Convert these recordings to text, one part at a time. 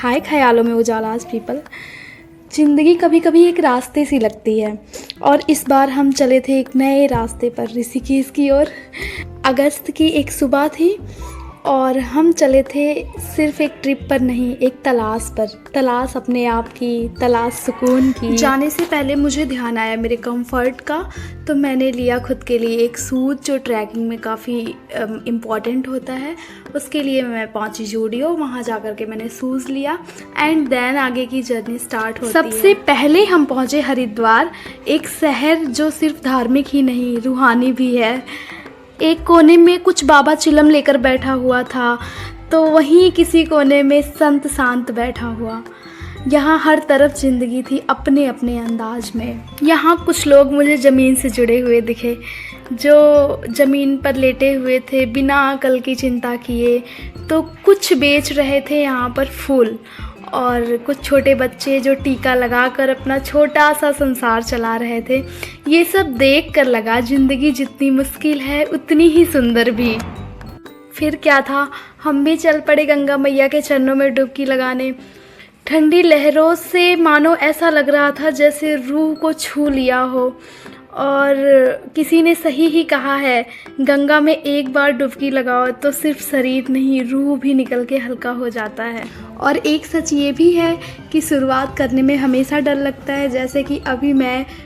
हाय ख्यालों में उजालास पीपल। ज़िंदगी कभी कभी एक रास्ते सी लगती है और इस बार हम चले थे एक नए रास्ते पर ऋषिकेश की ओर। अगस्त की एक सुबह थी और हम चले थे सिर्फ एक ट्रिप पर नहीं, एक तलाश पर। तलाश अपने आप की, तलाश सुकून की। जाने से पहले मुझे ध्यान आया मेरे कंफर्ट का, तो मैंने लिया खुद के लिए एक शूज़ जो ट्रैकिंग में काफ़ी इम्पॉर्टेंट होता है। उसके लिए मैं पहुंची जूडियो, वहाँ जा कर के मैंने शूज़ लिया एंड देन आगे की जर्नी स्टार्ट होती है। सबसे पहले हम पहुँचे हरिद्वार, एक शहर जो सिर्फ धार्मिक ही नहीं रूहानी भी है। एक कोने में कुछ बाबा चिलम लेकर बैठा हुआ था, तो वहीं किसी कोने में संत शांत बैठा हुआ। यहाँ हर तरफ ज़िंदगी थी अपने अपने अंदाज में। यहाँ कुछ लोग मुझे ज़मीन से जुड़े हुए दिखे, जो ज़मीन पर लेटे हुए थे बिना अकल की चिंता किए। तो कुछ बेच रहे थे यहाँ पर फूल, और कुछ छोटे बच्चे जो टीका लगाकर अपना छोटा सा संसार चला रहे थे। ये सब देख कर लगा ज़िंदगी जितनी मुश्किल है उतनी ही सुंदर भी। फिर क्या था, हम भी चल पड़े गंगा मैया के चरणों में डुबकी लगाने। ठंडी लहरों से मानो ऐसा लग रहा था जैसे रूह को छू लिया हो। और किसी ने सही ही कहा है, गंगा में एक बार डुबकी लगाओ तो सिर्फ शरीर नहीं, रूह भी निकल के हल्का हो जाता है। और एक सच ये भी है कि शुरुआत करने में हमेशा डर लगता है, जैसे कि अभी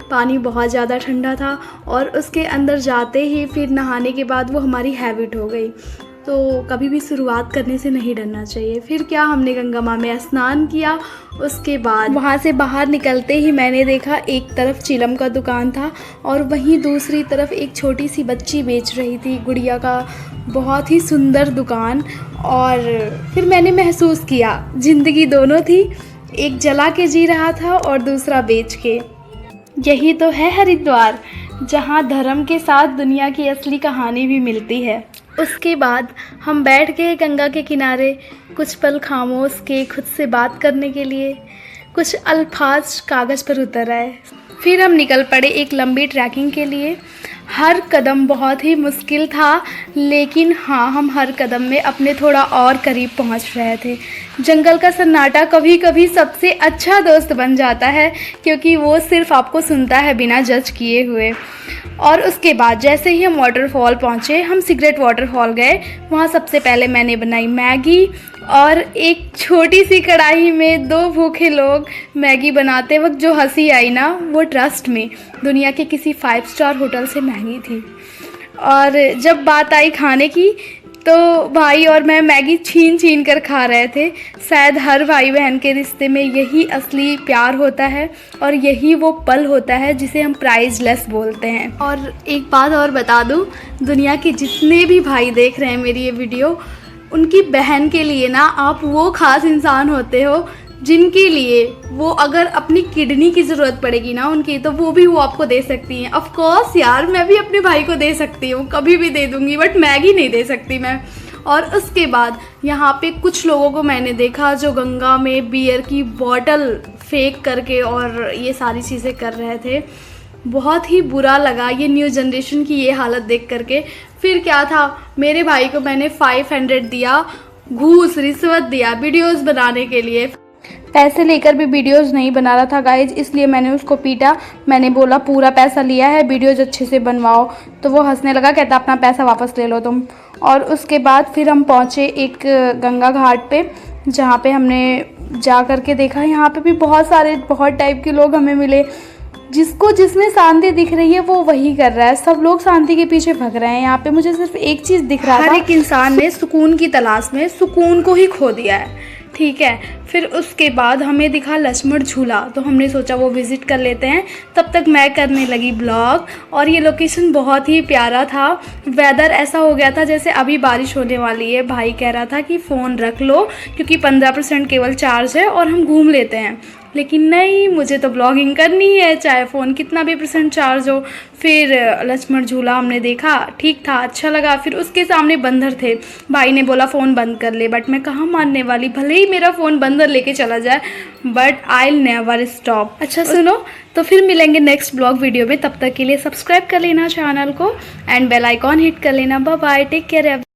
पानी बहुत ज़्यादा ठंडा था और उसके अंदर जाते ही फिर नहाने के बाद वो हमारी हैबिट हो गई। तो कभी भी शुरुआत करने से नहीं डरना चाहिए। फिर क्या, हमने गंगा माँ में स्नान किया। उसके बाद वहाँ से बाहर निकलते ही मैंने देखा एक तरफ चिलम का दुकान था और वहीं दूसरी तरफ एक छोटी सी बच्ची बेच रही थी गुड़िया का। बहुत ही सुंदर दुकान। और फिर मैंने महसूस किया ज़िंदगी दोनों थी, एक जला के जी रहा था और दूसरा बेच के। यही तो है हरिद्वार, जहाँ धर्म के साथ दुनिया की असली कहानी भी मिलती है। उसके बाद हम बैठ गए गंगा के किनारे, कुछ पल खामोश के खुद से बात करने के लिए। कुछ अल्फाज कागज़ पर उतर आए। फिर हम निकल पड़े एक लंबी ट्रैकिंग के लिए। हर कदम बहुत ही मुश्किल था, लेकिन हाँ, हम हर कदम में अपने थोड़ा और करीब पहुंच रहे थे। जंगल का सन्नाटा कभी कभी सबसे अच्छा दोस्त बन जाता है, क्योंकि वो सिर्फ आपको सुनता है बिना जज किए हुए। और उसके बाद जैसे ही हम वाटरफॉल पहुँचे, हम सिगरेट वाटरफॉल गए। वहाँ सबसे पहले मैंने बनाई मैगी, और एक छोटी सी कढ़ाई में 2 भूखे लोग मैगी बनाते वक्त जो हंसी आई ना, वो ट्रस्ट में दुनिया के किसी 5 स्टार होटल से महंगी थी। और जब बात आई खाने की, तो भाई और मैं मैगी छीन छीन कर खा रहे थे। शायद हर भाई बहन के रिश्ते में यही असली प्यार होता है और यही वो पल होता है जिसे हम प्राइसलेस बोलते हैं। और एक बात और बता दूं, दुनिया के जितने भी भाई देख रहे हैं मेरी ये वीडियो, उनकी बहन के लिए ना आप वो ख़ास इंसान होते हो जिनके लिए वो अगर अपनी किडनी की ज़रूरत पड़ेगी ना उनकी, तो वो भी वो आपको दे सकती हैं। ऑफ कोर्स यार, मैं भी अपने भाई को दे सकती हूँ, कभी भी दे दूँगी, बट मैगी नहीं दे सकती मैं। और उसके बाद यहाँ पे कुछ लोगों को मैंने देखा जो गंगा में बियर की बॉटल फेंक करके और ये सारी चीज़ें कर रहे थे। बहुत ही बुरा लगा ये न्यू जनरेशन की ये हालत देख करके। फिर क्या था, मेरे भाई को मैंने 500 दिया, घूस रिश्वत दिया वीडियोस बनाने के लिए। पैसे लेकर भी वीडियोस नहीं बना रहा था गाइज, इसलिए मैंने उसको पीटा। मैंने बोला पूरा पैसा लिया है, वीडियोस अच्छे से बनवाओ। तो वो हंसने लगा, कहता अपना पैसा वापस ले लो तुम। और उसके बाद फिर हम पहुँचे एक गंगा घाट पे, जहाँ पे हमने जा कर के देखा यहाँ पे भी बहुत टाइप के लोग हमें मिले। जिसको जिसमें शांति दिख रही है वो वही कर रहा है, सब लोग शांति के पीछे भग रहे हैं। यहाँ पे मुझे सिर्फ एक चीज़ दिख रहा था, हर एक इंसान ने सुकून की तलाश में सुकून को ही खो दिया है। ठीक है, फिर उसके बाद हमें दिखा लक्ष्मण झूला, तो हमने सोचा वो विज़िट कर लेते हैं। तब तक मैं करने लगी ब्लॉग, और ये लोकेशन बहुत ही प्यारा था। वेदर ऐसा हो गया था जैसे अभी बारिश होने वाली है। भाई कह रहा था कि फ़ोन रख लो क्योंकि 15% केवल चार्ज है और हम घूम लेते हैं, लेकिन नहीं, मुझे तो ब्लॉगिंग करनी है चाहे फ़ोन कितना भी % चार्ज हो। फिर लक्ष्मण झूला हमने देखा, ठीक था, अच्छा लगा। फिर उसके सामने बंदर थे, भाई ने बोला फ़ोन बंद कर ले, बट मैं कहाँ मानने वाली, भले ही मेरा फ़ोन बंदर लेके चला जाए, but I will never stop. अच्छा सुनो, तो फिर मिलेंगे नेक्स्ट ब्लॉग वीडियो में। तब तक के लिए सब्सक्राइब कर लेना चैनल को एंड बेल आइकॉन हिट कर लेना। Bye bye, take care.